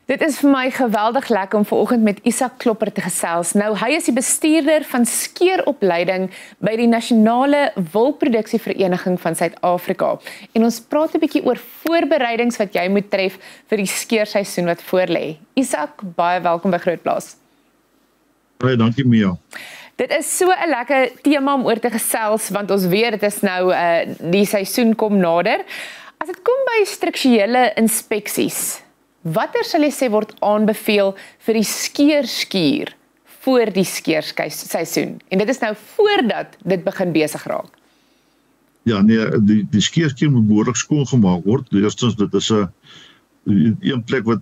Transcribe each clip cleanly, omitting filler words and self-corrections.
Dit is vir my geweldig lekker om vanoggend met Isak Klopper te gesels. Nou, hy is die bestuurder van skeeropleiding by die Nasionale Wolproduksievereniging van Suid-Afrika. En ons praat 'n bietjie oor voorbereidings wat jy moet tref vir die skeerseisoen wat voorlê. Isak, baie welkom by Grootplaas. Baie dankie, Mia. Dit is so 'n lekker tema om oor te gesels, want ons weet dit is nou die seisoen kom nader. As dit kom by strukturele inspeksies, watter sal jy sê word aanbeveel vir die skeerskuur voor die skeerseisoen? En dit is nou voordat dit begin besig raak. Ja, nee, die skeerskuur moet behoorlik skoongemaak word. Eerstens, dit is 'n plek wat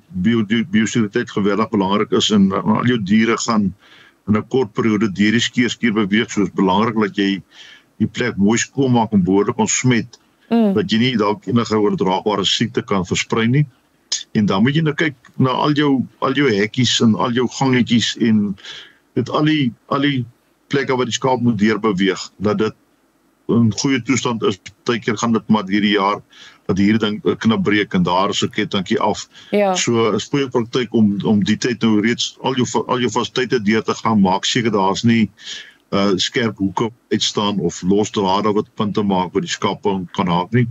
biosekuriteit geweldig belangrik is en al jou diere gaan in 'n kort periode deur die skeerskuur beweeg, so is belangrik dat jy die plek mooi skoonmaak en behoorlik ontsmet, dat jy nie dalk enige oordraagbare siekte kan versprei nie. En dan moet jy nou kyk na al jou hekkies en al jou gangetjies en dit al die plekke waar die skaap moet deurbeweeg, dat dit in goeie toestand is. Partykeer gaan dit maar hierdie jaar dat hierdie ding knip breek en daar is 'n kettingkie af. Ja. So is goeie praktyk om die tyd nou reeds al jou fasiliteite deur te gaan maak, seker daar's nie skerp hoeke uitstaan of los drade wat punte maak waar die skape kan haak nie.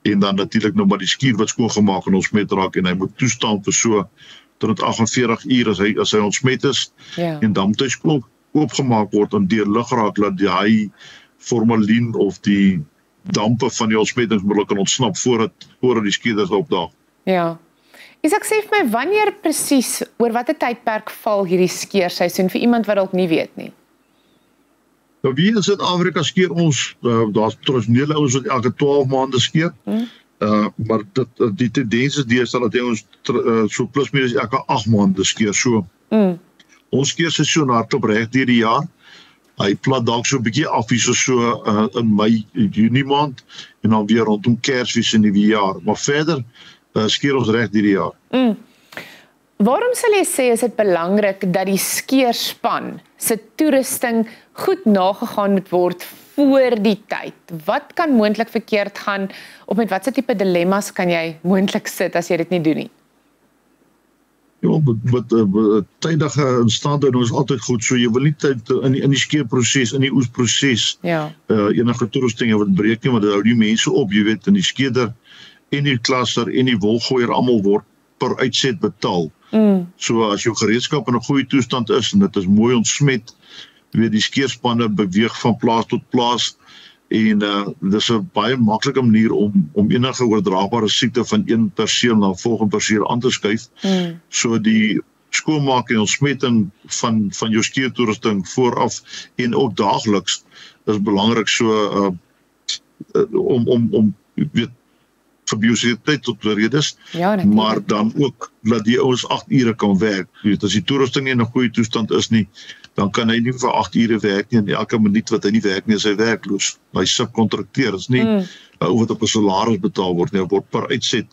En dan natuurlik nou maar die skuur wat skoongemaak en ontsmet raak en hy moet toestaan vir so 48 uur as hy ontsmet is. Ja. En dan moet hy oopgemaak word en deur lug raak dat die formalien of die dampe van die ontsmettingsmiddel kan ontsnap voordat die skeerders opdaag. Ja. Isak, sê vir my, wanneer presies, oor watter tydperk val hierdie skeerseisoen vir iemand wat dalk nie weet nie? Nou, hier in Suid-Afrika skeer ons, daar's tradisionele ouens wat elke 12 maande skeer, maar die tendens is deesdae dat ons so plus minus elke 8 maande skeer. So, ons skeerseisoen hardloop reg deur die jaar. Hy plat dalk so 'n bietjie af hier so in Mei, Junie maand en dan weer rondom Kersfees in die jaar. Maar verder skeer ons reg deur die jaar. Waarom sal jy sê is dit belangrik dat die skeerspan se toerusting goed nagegaan moet word voor die tyd? Wat kan moontlik verkeerd gaan of met watse tipe dilemma's kan jy moontlik sit as jy dit nie doen nie? Ja, met tydige instandhouding is altyd goed, so jy wil nie tyd in die skeerproses, in die oesproses, enige toerusting wat breek nie, want dit hou die mense op, jy weet, in die skeerder en die klasser en die wolgooier almal word per uitset betaal. So as jou gereedskap in 'n goeie toestand is en dit is mooi ontsmet, weet die skeerspanne beweeg van plaas tot plaas en dis 'n baie maklike manier om enige oordraagbare siekte van een perseel na 'n volgende perseel aan te skuif. So die skoonmaak en ontsmetting van jou skeertoerusting vooraf en ook daagliks is belangrik, so om weet vir biosekuriteit tot redes, maar dan ook dat die ouens 8 ure kan werk. As die toerusting nie in 'n goeie toestand is nie, dan kan hy nie vir 8 ure werk nie en elke minuut wat hy nie werk nie is hy werkloos. Hy subkontrakteer, is nie wat op 'n salaris betaal word nie, word per uitset.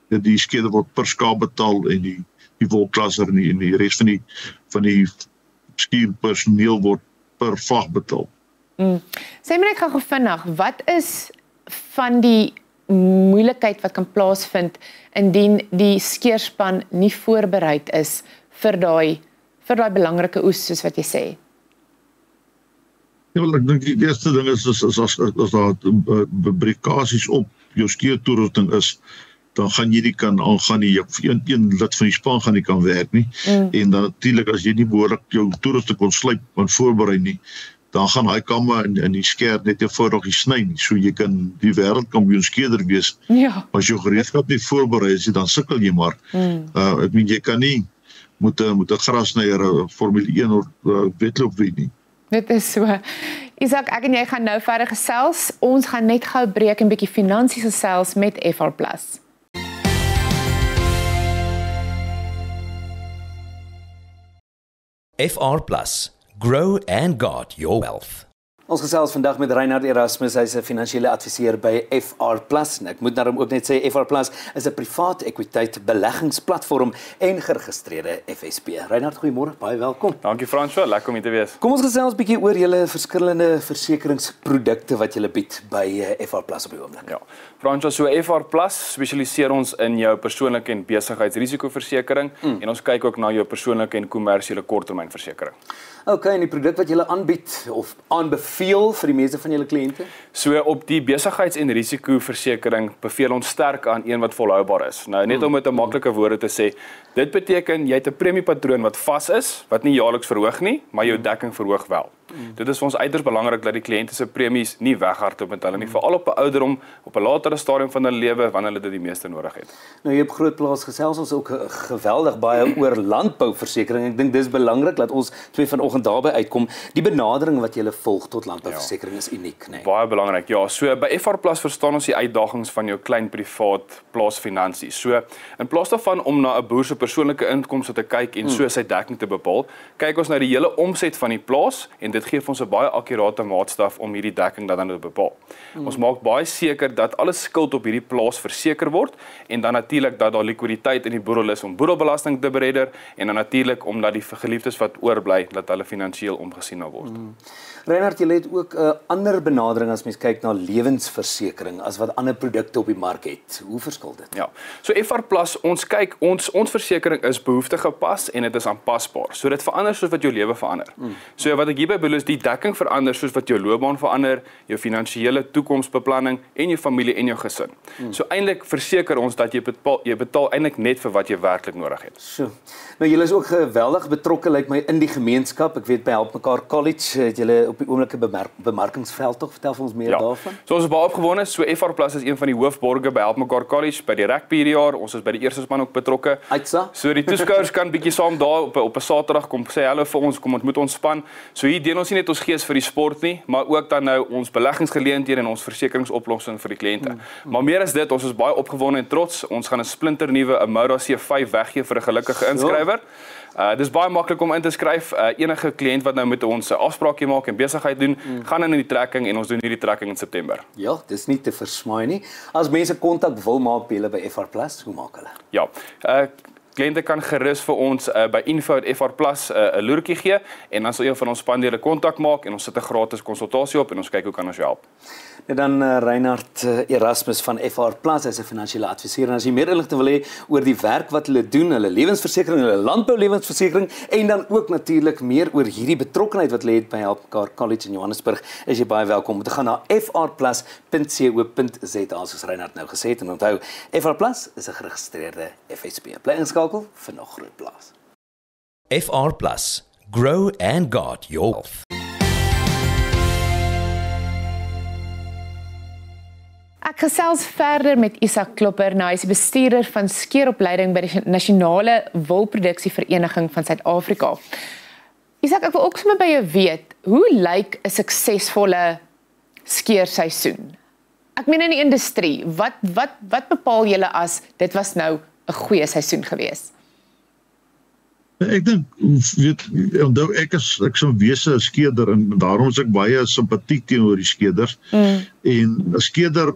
Die skeerder word per skaap betaal en die wolklasser en die res van die skuurpersoneel word per vag betaal. Sê my net gou vinnig, wat is van die moeilikheid wat kan plaasvind indien die skeerspan nie voorbereid is vir daai belangrike oes soos wat jy sê? Ja, wel, ek dink die eerste ding is as daar brekasies op jou skeertoerusting is, dan gaan jy nie kan aangaan nie, een lid van die span gaan nie kan werk nie, en dan natuurlik as jy nie behoorlik jou toerusting kon slyp en voorberei nie, dan gaan hy kamme in die skeer net eenvoudig nie sny nie, so jy kan die wêreldkampioen skeerder wees, as jou gereedskap nie voorberei is, dan sukkel jy maar. Ek meen, jy kan nie moet 'n grasnyer Formule 1 wedloop wen nie. Dit is so. Isak, ek en jy gaan nou verder gesels. Ons gaan net gou breek en bietjie finansies gesels met FR+. FR+, grow and guard your wealth. Ons gesels vandag met Reinhard Erasmus, hy's 'n finansiële adviseur by FR+. En ek moet daarom ook net sê, FR+ is 'n privaat ekwiteit beleggingsplatform en geregistreerde FSP. Reinhard, goeiemôre, baie welkom. Dankie Fransjo, lekker om hier te wees. Kom ons gesels 'n bietjie oor julle verskillende versekeringsprodukte wat julle bied by FR+ op die oomblik. Ja, Fransjo, so FR+ spesialiseer ons in jou persoonlike en besigheidsrisikoversekering en ons kyk ook na jou persoonlike en kommersiële korttermynversekering. Okay, en die produk wat julle aanbied of aanbeveel vir die meeste van julle kliënte? So op die besigheids- en risikoversekering beveel ons sterk aan een wat volhoubaar is. Nou net om met 'n maklike woorde te sê, dit beteken jy het 'n premiepatroon wat vas is, wat nie jaarliks verhoog nie, maar jou dekking verhoog wel. Dit is vir ons uiters belangrik dat die kliënte se premies nie weghardloop met hulle nie, veral op 'n ouderdom, op 'n latere stadium van hulle lewe wanneer hulle dit die meeste nodig het. Nou jy op Grootplaas gesels ons ook geweldig baie oor landbouversekering. Ek dink dis belangrik dat ons twee vanoggend daarby uitkom. Die benadering wat jy volg tot landbouversekering is uniek, nee. Baie belangrik. Ja, so by FR+ verstaan ons die uitdagings van jou klein privaat plaasfinansies. So in plaas daarvan om na 'n boer se persoonlike inkomste te kyk en so sy dekking te bepaal, kyk ons na die hele omset van die plaas en dit gee vir ons 'n baie akkurate maatstaf om hierdie dekking dan te bepaal. Ons maak baie seker dat alle skuld op hierdie plaas verseker word en dan natuurlik dat daar likwiditeit in die boedel is om boedelbelasting te beredder en dan natuurlik omdat die geliefdes wat oorbly dat hulle finansiëel omgesien word. Reinhard, jy het ook 'n ander benadering as mens kyk na lewensversekering as wat ander produkte op die mark het. Hoe verskil dit? Ja. So FR+, ons kyk ons versekering is behoefte gepas en dit is aanpasbaar. So dit verander soos wat jou lewe verander. So wat ek hierby bedoel is die dekking verander soos wat jou loopbaan verander, jou finansiële toekomsbeplanning en jou familie en jou gesin. So eintlik verseker ons dat jy betaal eintlik net vir wat jy werklik nodig het. So. Nou julle is ook geweldig betrokke lyk my in die gemeenskap. Ek weet by Help Mekaar College het julle op die oomblik 'n bemarkingsveld tog. Vertel vir ons meer daarvan. So ons is baie opgewonde. So FR+ is een van die hoofborge by Help Mekaar College by die rugby hierdie jaar. Ons is by die eerste span ook betrokke. Uitsa. So die toeskouers kan bietjie saam daar op 'n Saterdag kom sê hallo vir ons, kom ontmoet ons span. So hier deel ons nie net ons gees vir die sport nie, maar ook dan nou ons beleggingsgeleenthede en ons versekeringsoplossing vir die kliënte. Maar meer as dit, ons is baie opgewonde en trots. Ons gaan 'n splinternuwe Amoura C5 weggee vir 'n gelukkige inskrywer. Dis baie maklik om in te skryf. Enige kliënt wat nou met ons 'n afspraakie maak en besigheid doen, gaan in die trekking en ons doen hierdie trekking in September. Ja, dis nie te versmaai nie. As mense kontak wil maak by julle by FR+, hoe maak hulle? Ja. Kliënte kan gerus vir ons by info@FR+ 'n loertjie gee en dan sal een van ons spandeure kontak maak en ons sit 'n gratis konsultasie op en ons kyk hoe kan ons jou help. En dan Reinhard Erasmus van FR+, hy's 'n finansiële adviseur en as jy meer inligting wil hê oor die werk wat hulle doen, hulle lewensversekering, hulle landboulewensversekering en dan ook natuurlik meer oor hierdie betrokkenheid wat hulle het by Help Mekaar College in Johannesburg, is jy baie welkom om te gaan na frplus.co.za soos Reinhard nou gesê het en onthou, FR+ is 'n geregistreerde FSP. Bly ingeskakel vir nog Grootplaas. FR+, grow and guard your wealth. Ek gesels verder met Isak Klopper, nou hy is die bestuurder van skeeropleiding by die Nasionale Wolproduksievereniging van Suid-Afrika. Isak, ek wil ook sommer by jou weet, hoe lyk 'n suksesvolle skeerseisoen? Ek meen in die industrie, wat bepaal julle as dit was nou 'n goeie seisoen gewees? Ek dink, onthou ek is 'n wese skeerder en daarom is ek baie simpatiek teenoor die skeerders. En 'n skeerder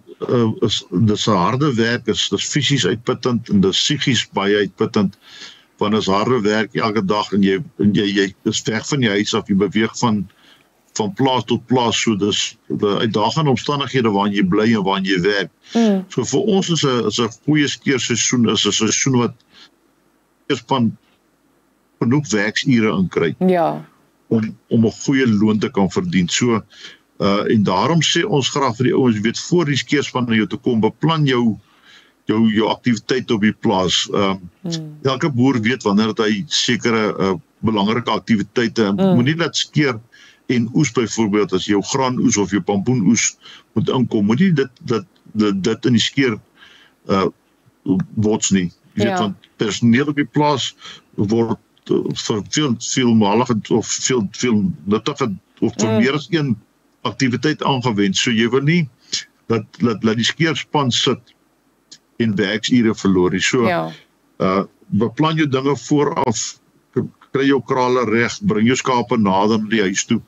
dis 'n harde werk, dis fisies uitputtend en dis psigies baie uitputtend. Want is harde werk elke dag en jy is weg van die huis af, jy beweeg van plaas tot plaas, so dis die uitdagende omstandighede waarin jy bly en waarin jy werk. So vir ons is 'n goeie skeerseisoen is 'n seisoen wat span genoeg werksure inkry om 'n goeie loon te kan verdien. So en daarom sê ons graag vir die ouens, weet voor die skeerspan na jou te kom, beplan jou aktiwiteit op die plaas. Elke boer weet wanneer hy sekere belangrike aktiwiteite moenie laat skeer en oes byvoorbeeld as jou graanoes of jou pampoenoes moet inkom, moenie dit in die skeer bots nie. Jy weet, want personeel op die plaas word vir veel malige of veel nuttige of vir meer as een aktiwiteit aangewend. So jy wil nie dat die skeerspan sit en werksure verloor nie. So beplan jou dinge vooraf, kry jou krale reg, bring jou skape nader na die huis toe.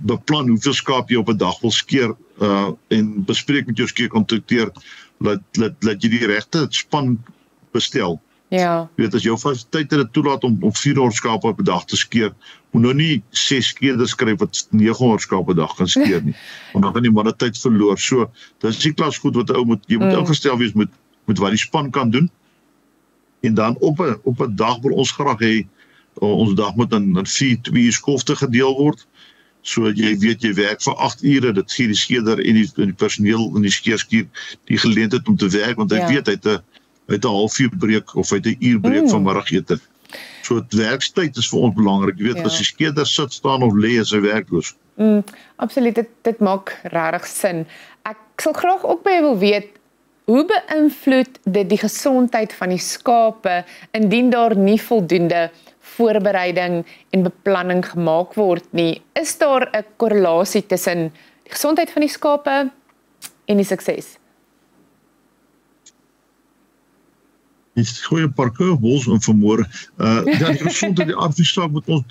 Beplan hoeveel skaap jy op 'n dag wil skeer en bespreek met jou skeerkontrakteur dat jy die regte span bestel. Ja. Jy weet, as jou fasiliteit dit toelaat om 400 skape op 'n dag te skeer, moet nou nie 6 skeerders kry wat 900 skape op 'n dag kan skeer nie. Want dan gaan die manne tyd verloor. So, dis die klas goed wat jy moet ingestel wees met wat die span kan doen. En dan op 'n dag wil ons graag hê ons dag moet in 4 skofte gedeel word. So jy weet jy werk vir 8 ure, dit gee die skeerder en die personeel in die skeerskuur die geleentheid om te werk, want hy weet hy het 'n halfuur breek of hy het 'n uur breek van middagete. So werkstyd is vir ons belangrik. Jy weet as die skeerder sit, staan of lê, is hy werkloos. Absoluut, dit maak regtig sin. Ek sal graag ook by jou wil weet, hoe beïnvloed dit die gesondheid van die skape indien daar nie voldoende voorbereiding en beplanning gemaak word nie? Is daar 'n korrelasie tussen die gesondheid van die skape en die sukses? Jy gooi 'n paar curveballs in vermoere. Die gesondheid die aard van die saak moet ons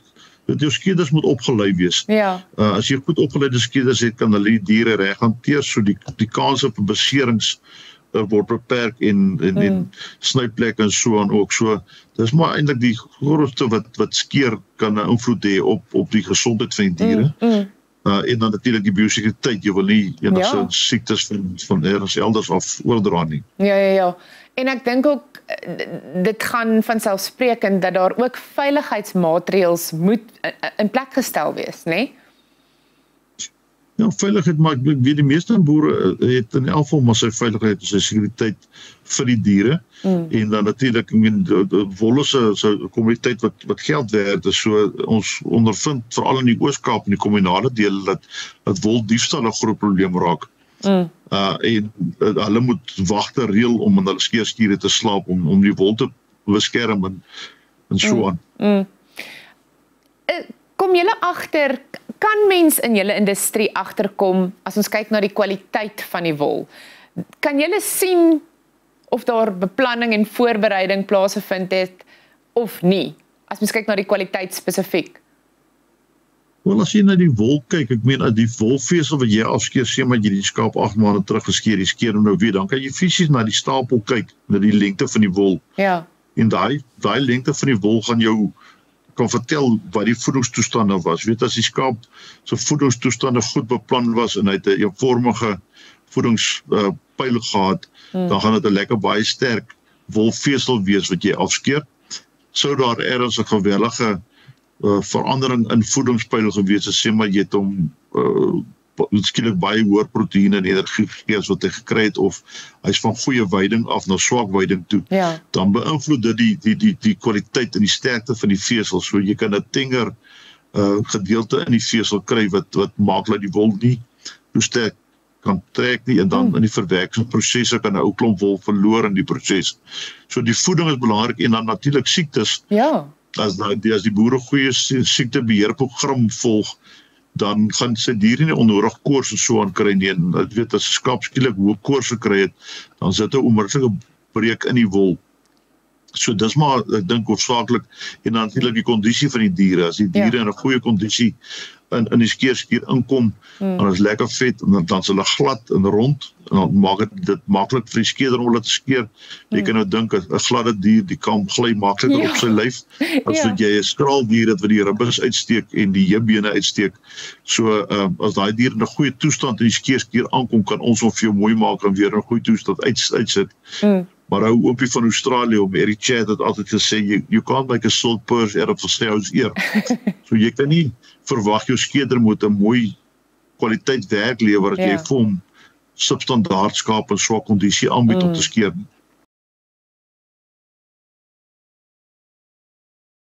dat jou skeerders moet opgelei wees. Ja. As jy goed opgeleide skeerders het, kan hulle die diere reg hanteer, so die kans op beserings word beperk en snyplekke en so aan ook. So dis maar eintlik die grootste wat skeer kan 'n invloed hê op die gesondheid van die diere. En dan natuurlik die biosekuriteit. Jy wil nie enige siektes van elders af oordra nie. Ja. En ek dink ook dit gaan vanselfsprekend dat daar ook veiligheidsmaatreëls moet in plek gestel wees, né? Nee? Ja, veiligheid, maar ek weet die meeste boere het in elk geval maar sy veiligheid en sy sekuriteit vir die diere. En dan natuurlik, die wolle se kommoditeit wat geld werd is, so ons ondervind veral in die Oos-Kaap en die kommunale dele dat woldiefstal 'n groot probleem raak. En hulle moet wagte reël om in hulle skeerskure te slaap om die wol te beskerm en so aan. Kom julle agter, kan mens in julle industrie agterkom as ons kyk na die kwaliteit van die wol? Kan julle sien of daar beplanning en voorbereiding plaasgevind het of nie? As mens kyk na die kwaliteit spesifiek. Wel, as jy na die wol kyk, ek meen die wolvesel wat jy afskeer, sê maar jy die skaap 8 maande terug geskeer, jy skeer hom nou weer, dan kan jy fisies na die stapel kyk, na die lengte van die wol. Ja. En daai lengte van die wol gaan jou kan vertel wat die voedingstoestande was. Weet as die skaap se voedingstoestande goed beplan was en hy het 'n eenvormige voedingspyl gehad, dan gaan dit 'n lekker baie sterk wolvesel wees wat jy afskeer. Sou daar ergens 'n gewellige verandering in voedingspyl gewees het, sê maar jy het hom skielik baie hoër proteïene en energie gegee as wat hy gekry het, of hy's van goeie veiding af na swak veiding toe, dan beïnvloed dit die kwaliteit en die sterkte van die vesel. So jy kan 'n tenger gedeelte in die vesel kry wat maak dat die wol nie so sterk kan trek nie, en dan in die verwerkingsprosesse kan 'n ou klomp wol verloor in die proses. So die voeding is belangrik, en dan natuurlik siektes. Ja. As die boere goeie siektebeheerprogram volg, dan gaan sy diere nie onnodig koors en so aan kry nie. En ek weet, as 'n skaap skielik hoë koors gekry het, dan sit 'n onmiddellike breek in die wol. So dis maar, ek dink hoofsaaklik, en dan natuurlik die kondisie van die diere. As die diere in 'n goeie kondisie in die skeerskuur inkom, dan is lekker vet, en dan is hulle glad en rond, en dan maak dit maklik vir die skeerder om hulle te skeer. Jy kan nou dink, 'n gladde dier, die kan gly makliker op sy lyf, as wat jy 'n skraal dier het wat die ribbes uitsteek en die heupbene uitsteek. So, as daai dier in 'n goeie toestand in die skeerskuur aankom, kan ons hom vir jou mooi maak en weer in 'n goeie toestand uitsit. Maar ou oopie van Australië, om Eric Chad het altyd gesê, you can't make a silk purse out of a sow's ear. So jy kan nie verwag jou skeerder moet 'n mooi kwaliteit werk lewer, dat jy vir hom substandaard skaap in swak kondisie aanbied om te skeer.